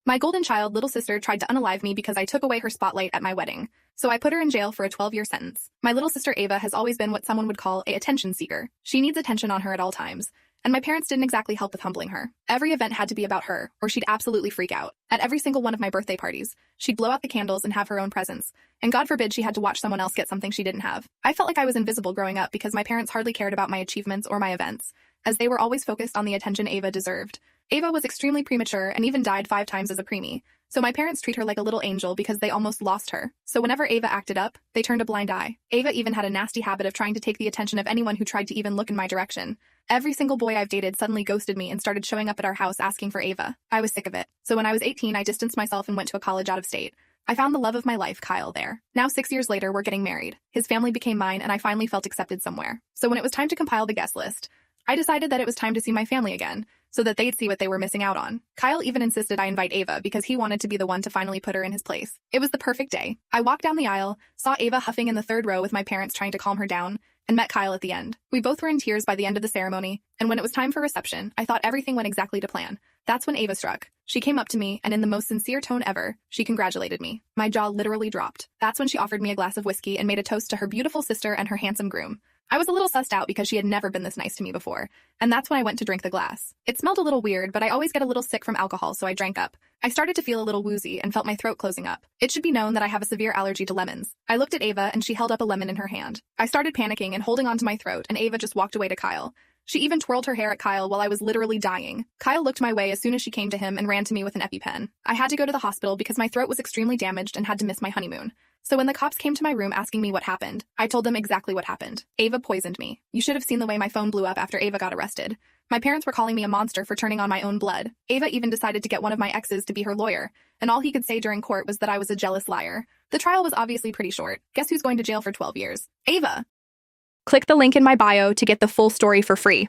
My golden child little sister tried to unalive me because I took away her spotlight at my wedding. So I put her in jail for a 12-year sentence. My little sister Ava has always been what someone would call a attention seeker. She needs attention on her at all times. And my parents didn't exactly help with humbling her. Every event had to be about her, or she'd absolutely freak out. At every single one of my birthday parties, she'd blow out the candles and have her own presents. And God forbid she had to watch someone else get something she didn't have. I felt like I was invisible growing up because my parents hardly cared about my achievements or my events, as they were always focused on the attention Ava deserved. Ava was extremely premature and even died 5 times as a preemie. So my parents treat her like a little angel because they almost lost her. So whenever Ava acted up, they turned a blind eye. Ava even had a nasty habit of trying to take the attention of anyone who tried to even look in my direction. Every single boy I've dated suddenly ghosted me and started showing up at our house asking for Ava. I was sick of it. So when I was 18, I distanced myself and went to a college out of state. I found the love of my life, Kyle, there. Now 6 years later, we're getting married. His family became mine and I finally felt accepted somewhere. So when it was time to compile the guest list, I decided that it was time to see my family again, so that they'd see what they were missing out on. Kyle even insisted I invite Ava because he wanted to be the one to finally put her in his place. It was the perfect day. I walked down the aisle, saw Ava huffing in the 3rd row with my parents trying to calm her down, and met Kyle at the end. We both were in tears by the end of the ceremony, and when it was time for reception, I thought everything went exactly to plan. That's when Ava struck. She came up to me, and in the most sincere tone ever, she congratulated me. My jaw literally dropped. That's when she offered me a glass of whiskey and made a toast to her beautiful sister and her handsome groom. I was a little sussed out because she had never been this nice to me before, and that's when I went to drink the glass. It smelled a little weird, but I always get a little sick from alcohol, so I drank up. I started to feel a little woozy and felt my throat closing up. It should be known that I have a severe allergy to lemons. I looked at Ava and she held up a lemon in her hand. I started panicking and holding onto my throat, and Ava just walked away to Kyle. She even twirled her hair at Kyle while I was literally dying. Kyle looked my way as soon as she came to him and ran to me with an EpiPen. I had to go to the hospital because my throat was extremely damaged and had to miss my honeymoon. So when the cops came to my room asking me what happened, I told them exactly what happened. Ava poisoned me. You should have seen the way my phone blew up after Ava got arrested. My parents were calling me a monster for turning on my own blood. Ava even decided to get one of my exes to be her lawyer, and all he could say during court was that I was a jealous liar. The trial was obviously pretty short. Guess who's going to jail for 12 years? Ava! Click the link in my bio to get the full story for free.